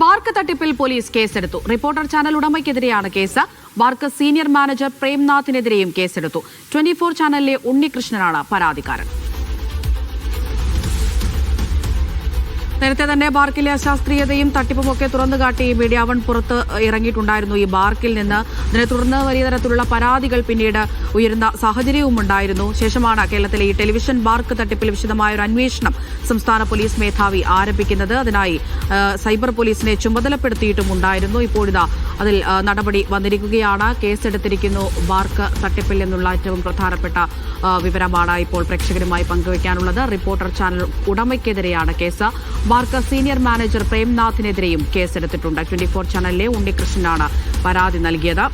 BARC തട്ടിപ്പിൽ police കേസെടുത്തു. Reporter channel ഉടമയ്ക്കെതിരെയാണ് കേസ്. ബാർക്ക് സീനിയർ മാനേജർ പ്രേംനാഥിനെതിരെയും കേസെടുത്തു. 24 ചാനലിലെ ഉണ്ണികൃഷ്ണനാണ് പരാതിക്കാരൻ. നേരത്തെ തന്നെ ബാർക്കിലെ അശാസ്ത്രീയതയും തട്ടിപ്പുമൊക്കെ തുറന്നുകാട്ടി മീഡിയ വൺ പുറത്ത് ഇറങ്ങിയിട്ടുണ്ടായിരുന്നു. ഈ ബാർക്കിൽ നിന്ന് ഇതിനെ തുടർന്ന് വലിയ തരത്തിലുള്ള പരാതികൾ പിന്നീട് ഉയരുന്ന സാഹചര്യവും ഉണ്ടായിരുന്നു. ശേഷമാണ് കേരളത്തിലെ ഈ ടെലിവിഷൻ ബാർക്ക് തട്ടിപ്പിൽ വിശദമായ ഒരു അന്വേഷണം സംസ്ഥാന പോലീസ് മേധാവി ആരംഭിക്കുന്നത്. അതിനായി സൈബർ പോലീസിനെ ചുമതലപ്പെടുത്തിയിട്ടുമുണ്ടായിരുന്നു. ഇപ്പോഴിതാ അതിൽ നടപടി വന്നിരിക്കുകയാണ്. കേസെടുത്തിരിക്കുന്നു. ബാർക്ക് തട്ടിപ്പിൽ നിന്നുള്ള ഏറ്റവും പ്രധാനപ്പെട്ട വിവരമാണ് ഇപ്പോൾ പ്രേക്ഷകരുമായി പങ്കുവയ്ക്കാനുള്ളത്. റിപ്പോർട്ടർ ചാനൽ ഉടമയ്ക്കെതിരെയാണ് കേസ്. ബാർക്ക് സീനിയർ മാനേജർ പ്രേംനാഥിനെതിരെയും കേസെടുത്തിട്ടുണ്ട്. 24 ചാനലിലെ ഉണ്ണികൃഷ്ണനാണ് പരാതി നൽകിയത്.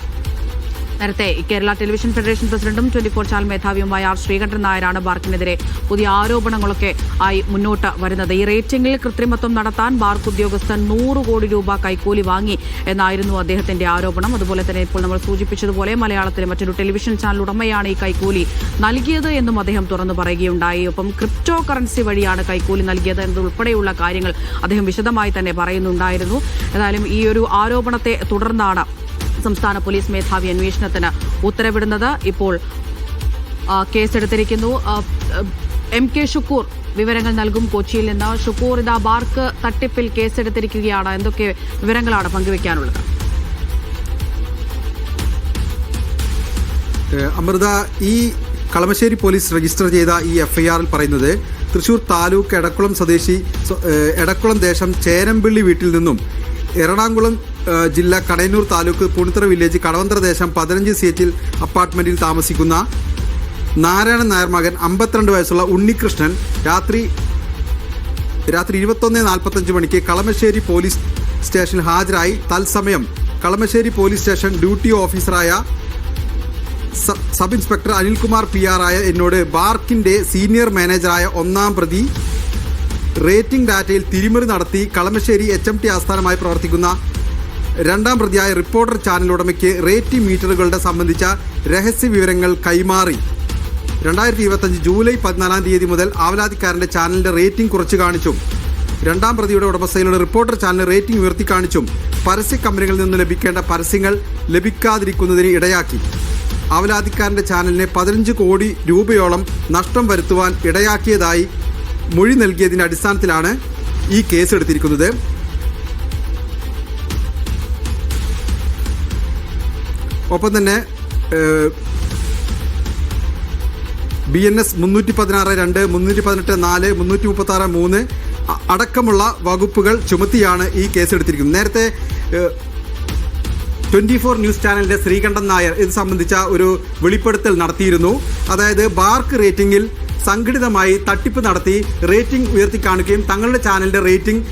നേരത്തെ കേരള ടെലിവിഷൻ ഫെഡറേഷൻ പ്രസിഡന്റും 24 ചാനൽ മേധാവിയുമായ ആർ ശ്രീകണ്ഠൻ നായരാണ് ബാർക്കിനെതിരെ പുതിയ ആരോപണങ്ങളൊക്കെ ആയി മുന്നോട്ട് വരുന്നത്. ഈ റേറ്റിംഗിൽ കൃത്രിമത്വം നടത്താൻ ബാർക്ക് ഉദ്യോഗസ്ഥൻ 100 കോടി രൂപ കൈക്കൂലി വാങ്ങി എന്നായിരുന്നു അദ്ദേഹത്തിന്റെ ആരോപണം. അതുപോലെ തന്നെ ഇപ്പോൾ നമ്മൾ സൂചിപ്പിച്ചതുപോലെ മലയാളത്തിലെ മറ്റൊരു ടെലിവിഷൻ ചാനൽ ഉടമയാണ് ഈ കൈക്കൂലി നൽകിയത് എന്നും അദ്ദേഹം തുറന്നു പറയുകയുണ്ടായി. ഒപ്പം ക്രിപ്റ്റോ കറൻസി വഴിയാണ് കൈക്കൂലി നൽകിയത് എന്നതുൾപ്പെടെയുള്ള കാര്യങ്ങൾ അദ്ദേഹം വിശദമായി തന്നെ പറയുന്നുണ്ടായിരുന്നു. ഏതായാലും ഈ ഒരു ആരോപണത്തെ തുടർന്നാണ് സംസ്ഥാന പോലീസ് മേധാവി അന്വേഷണത്തിന് ഉത്തരവിടുന്നത്. ഇപ്പോൾ കേസെടുത്തിരിക്കുന്നു. MK ഷുക്കൂർ വിവരങ്ങൾ നൽകും കൊച്ചിയിൽ നിന്ന്. ഷുക്കൂർ, ഇതാ ബാർക്ക് തട്ടിപ്പിൽ കേസെടുത്തിരിക്കുകയാണ്. എന്തൊക്കെ വിവരങ്ങളാണ് പങ്കുവയ്ക്കാനുള്ളത്? അമൃത, ഈ കളമശ്ശേരി പോലീസ് രജിസ്റ്റർ ചെയ്ത ഈ FIRൽ പറയുന്നത് തൃശൂർ താലൂക്ക് എടക്കുളം ദേശം ചേരമ്പിള്ളി വീട്ടിൽ നിന്നും എറണാകുളം ജില്ല കടയന്നൂർ താലൂക്ക് പുണിത്തറ വില്ലേജ് കടവന്തറ ദേശം 15 CH അപ്പാർട്ട്മെന്റിൽ താമസിക്കുന്ന നാരായണൻ നായർ മകൻ 52 വയസ്സുള്ള ഉണ്ണികൃഷ്ണൻ രാത്രി 21:45 മണിക്ക് കളമശ്ശേരി പോലീസ് സ്റ്റേഷനിൽ ഹാജരായി. തത്സമയം കളമശ്ശേരി പോലീസ് സ്റ്റേഷൻ ഡ്യൂട്ടി ഓഫീസറായ സബ് ഇൻസ്പെക്ടർ അനിൽകുമാർ PR ആയ എന്നോട് ബാർക്കിന്റെ സീനിയർ മാനേജറായ 1-ാം പ്രതി റേറ്റിംഗ് ഡാറ്റയിൽ തിരിമറി നടത്തി കളമശ്ശേരി HMT ആസ്ഥാനമായി പ്രവർത്തിക്കുന്ന 2-ാം പ്രതിയായ റിപ്പോർട്ടർ ചാനൽ ഉടമയ്ക്ക് റേറ്റിംഗ് മീറ്ററുകളുടെ സംബന്ധിച്ച രഹസ്യ വിവരങ്ങൾ കൈമാറി. 2025 ജൂലൈ 14-ാം തീയതി മുതൽ ആവലാതിക്കാരന്റെ ചാനലിന്റെ റേറ്റിംഗ് കുറച്ചു കാണിച്ചും 2-ാം പ്രതിയുടെ ഉടമസ്ഥയിലുള്ള റിപ്പോർട്ടർ ചാനൽ റേറ്റിംഗ് ഉയർത്തി കാണിച്ചും പരസ്യ കമ്പനികളിൽ നിന്ന് ലഭിക്കേണ്ട പരസ്യങ്ങൾ ലഭിക്കാതിരിക്കുന്നതിന് ഇടയാക്കി. ആവലാതിക്കാരന്റെ ചാനലിന് 15 കോടി രൂപയോളം നഷ്ടം വരുത്തുവാൻ ഇടയാക്കിയതായി മൊഴി നൽകിയതിന്റെ അടിസ്ഥാനത്തിലാണ് ഈ കേസെടുത്തിരിക്കുന്നത്. ഒപ്പം തന്നെ BNS 316(2), 318(4), 336(3) അടക്കമുള്ള വകുപ്പുകൾ ചുമത്തിയാണ് ഈ കേസെടുത്തിരിക്കുന്നത്. നേരത്തെ 24 ന്യൂസ് ചാനലിന്റെ ശ്രീകണ്ഠൻ നായർ ഇത് സംബന്ധിച്ച ഒരു വെളിപ്പെടുത്തൽ നടത്തിയിരുന്നു. അതായത് ബാർക്ക് റേറ്റിംഗിൽ സംഘടിതമായി തട്ടിപ്പ് നടത്തി റേറ്റിംഗ് ഉയർത്തി കാണിക്കുകയും തങ്ങളുടെ ചാനലിന്റെ റേറ്റിംഗ്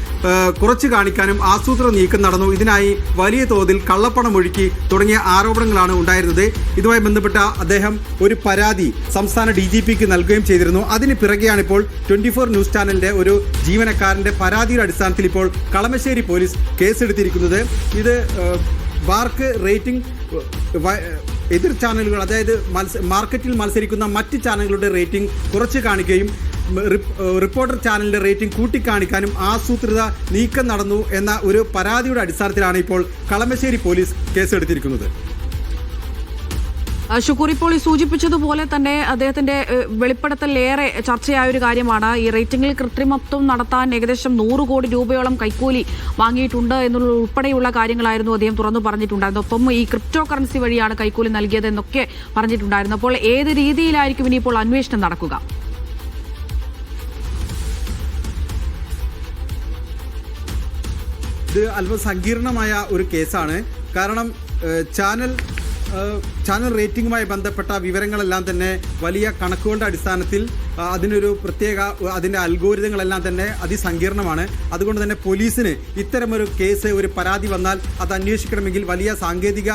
കുറച്ച് കാണിക്കാനും ആസൂത്രണ നീക്കം നടന്നു. ഇതിനായി വലിയ തോതിൽ കള്ളപ്പണം ഒഴുക്കി തുടങ്ങിയ ആരോപണങ്ങളാണ് ഉണ്ടായിരുന്നത്. ഇതുമായി ബന്ധപ്പെട്ട അദ്ദേഹം ഒരു പരാതി സംസ്ഥാന DGPക്ക് നൽകുകയും ചെയ്തിരുന്നു. അതിന് പിറകെയാണ് ഇപ്പോൾ 24 ന്യൂസ് ചാനലിന്റെ ഒരു ജീവനക്കാരന്റെ പരാതിയുടെ അടിസ്ഥാനത്തിൽ ഇപ്പോൾ കളമശ്ശേരി പോലീസ് കേസെടുത്തിരിക്കുന്നത്. ഇത് ബാർക്ക് റേറ്റിംഗ് എതിർ ചാനലുകൾ, അതായത് മാർക്കറ്റിൽ മത്സരിക്കുന്ന മറ്റ് ചാനലുകളുടെ റേറ്റിംഗ് കുറച്ച് കാണിക്കുകയും റിപ്പോർട്ടർ ചാനലിന്റെ റേറ്റിംഗ് കൂട്ടിക്കാണിക്കാനും ആസൂത്രിത നീക്കം നടന്നു എന്ന ഒരു പരാതിയുടെ അടിസ്ഥാനത്തിലാണ് ഇപ്പോൾ കളമശ്ശേരി പോലീസ് കേസെടുത്തിരിക്കുന്നത്. ഷുക്കൂർ, ഇപ്പോൾ ഈ സൂചിപ്പിച്ചതുപോലെ തന്നെ അദ്ദേഹത്തിന്റെ വെളിപ്പെടുത്തലേറെ ചർച്ചയായ ഒരു കാര്യമാണ്. ഈ റേറ്റിംഗിൽ കൃത്രിമത്വം നടത്താൻ ഏകദേശം 100 കോടി രൂപയോളം കൈക്കൂലി വാങ്ങിയിട്ടുണ്ട് എന്നുള്ള ഉൾപ്പെടെയുള്ള കാര്യങ്ങളായിരുന്നു അദ്ദേഹം തുറന്നു പറഞ്ഞിട്ടുണ്ടായിരുന്നു. ഒപ്പം ഈ ക്രിപ്റ്റോ കറൻസി വഴിയാണ് കൈക്കൂലി നൽകിയത് എന്നൊക്കെ പറഞ്ഞിട്ടുണ്ടായിരുന്നു. അപ്പോൾ ഏത് രീതിയിലായിരിക്കും ഇനിയിപ്പോൾ അന്വേഷണം നടക്കുക? ഇത് അല്പം സങ്കീർണമായ ഒരു കേസാണ്. കാരണം ചാനൽ റേറ്റിംഗുമായി ബന്ധപ്പെട്ട വിവരങ്ങളെല്ലാം തന്നെ വലിയ കണക്കുകളുടെ അടിസ്ഥാനത്തിൽ അതിനൊരു പ്രത്യേക അതിൻ്റെ അൽഗോരിതങ്ങളെല്ലാം തന്നെ അതിസങ്കീർണമാണ്. അതുകൊണ്ട് തന്നെ പോലീസിന് ഇത്തരമൊരു കേസ്, ഒരു പരാതി വന്നാൽ അത് അന്വേഷിക്കണമെങ്കിൽ വലിയ സാങ്കേതിക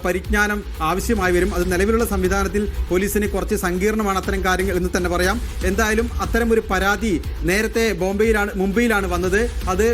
പരിജ്ഞാനം ആവശ്യമായി വരും. അത് നിലവിലുള്ള സംവിധാനത്തിൽ പോലീസിന് കുറച്ച് സങ്കീർണമാണ് അത്തരം കാര്യങ്ങൾ എന്ന് തന്നെ പറയാം. എന്തായാലും അത്തരമൊരു പരാതി നേരത്തെ മുംബൈയിലാണ് വന്നത്. അത്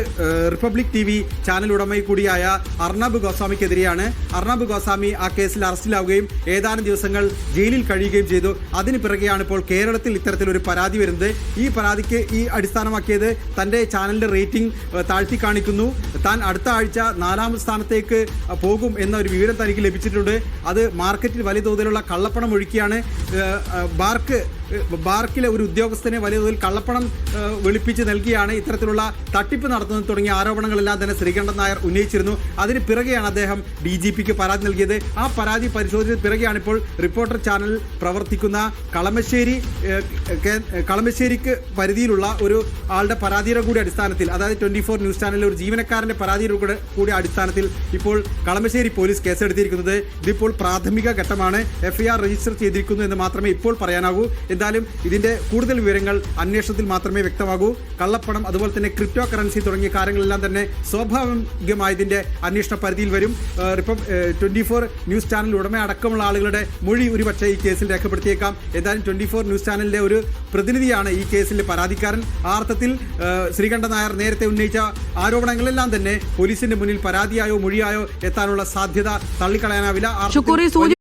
റിപ്പബ്ലിക് TV ചാനൽ ഉടമ കൂടിയായ അർണബ് ഗോസ്വാമിക്കെതിരെയാണ്. അർണബ് ഗോസ്വാമി ആ കേസിൽ അറസ്റ്റിലാവുകയും ഏതാനും ദിവസങ്ങൾ ജയിലിൽ കഴിയുകയും ചെയ്തു. അതിന് പിറകെയാണ് ഇപ്പോൾ കേരളത്തിൽ ഇത്തരത്തിൽ ഇത്തരത്തിലൊരു പരാതി വരുന്നത്. ഈ പരാതിക്ക് ഈ അടിസ്ഥാനമാക്കിയത് തൻ്റെ ചാനലിൻ്റെ റേറ്റിംഗ് താഴ്ത്തി കാണിക്കുന്നു, താൻ അടുത്ത ആഴ്ച 4ാം സ്ഥാനത്തേക്ക് പോകും എന്ന ഒരു വിവരം തനിക്ക് ലഭിച്ചിട്ടുണ്ട്, അത് മാർക്കറ്റിൽ വലിയ തോതിലുള്ള കള്ളപ്പണം ഒഴുക്കിയാണ്, ബാർക്കിലെ ഒരു ഉദ്യോഗസ്ഥനെ വലിയ തോതിൽ കള്ളപ്പണം വെളുപ്പിച്ച് നൽകിയാണ് ഇത്തരത്തിലുള്ള തട്ടിപ്പ് നടത്തുന്നത് തുടങ്ങിയ ആരോപണങ്ങളെല്ലാം തന്നെ ശ്രീകണ്ഠൻ നായർ ഉന്നയിച്ചിരുന്നു. അതിന് പിറകെയാണ് അദ്ദേഹം DGPക്ക് പരാതി നൽകിയത്. ആ പരാതി പരിശോധിച്ച പിറകെയാണ് ഇപ്പോൾ റിപ്പോർട്ടർ ചാനൽ പ്രവർത്തിക്കുന്ന കളമശ്ശേരിക്ക് പരിധിയിലുള്ള ഒരു ആളുടെ പരാതിയുടെ കൂടി അടിസ്ഥാനത്തിൽ, അതായത് 24 ന്യൂസ് ചാനലിലെ ഒരു ജീവനക്കാരന്റെ പരാതിയുടെ കൂടി അടിസ്ഥാനത്തിൽ ഇപ്പോൾ കളമശ്ശേരി പോലീസ് കേസെടുത്തിരിക്കുന്നത്. ഇതിപ്പോൾ പ്രാഥമിക ഘട്ടമാണ്, FIR രജിസ്റ്റർ ചെയ്തിരിക്കുന്നു എന്ന് മാത്രമേ ഇപ്പോൾ പറയാനാകൂ. എന്തായാലും ഇതിന്റെ കൂടുതൽ വിവരങ്ങൾ അന്വേഷണത്തിൽ മാത്രമേ വ്യക്തമാകൂ. കള്ളപ്പണം, അതുപോലെ തന്നെ ക്രിപ്റ്റോ കറൻസി തുടങ്ങിയ കാര്യങ്ങളെല്ലാം തന്നെ സ്വാഭാവികമായി ഇതിന്റെ അന്വേഷണ പരിധിയിൽ വരും. 24 ന്യൂസ് ചാനൽ ഉടമ അടക്കമുള്ള ആളുകളുടെ മൊഴി ഒരുപക്ഷെ ഈ കേസിൽ രേഖപ്പെടുത്തിയേക്കാം. എന്തായാലും 24 ന്യൂസ് ചാനലിലെ ഒരു പ്രതിനിധിയാണ് ഈ കേസിലെ പരാതിക്കാരൻ. ആ അർത്ഥത്തിൽ ശ്രീകണ്ഠൻ നായർ നേരത്തെ ഉന്നയിച്ച ആരോപണങ്ങളെല്ലാം തന്നെ പോലീസിന്റെ മുന്നിൽ പരാതിയായോ മൊഴിയായോ എത്താനുള്ള സാധ്യത തള്ളിക്കളയാനാവില്ല.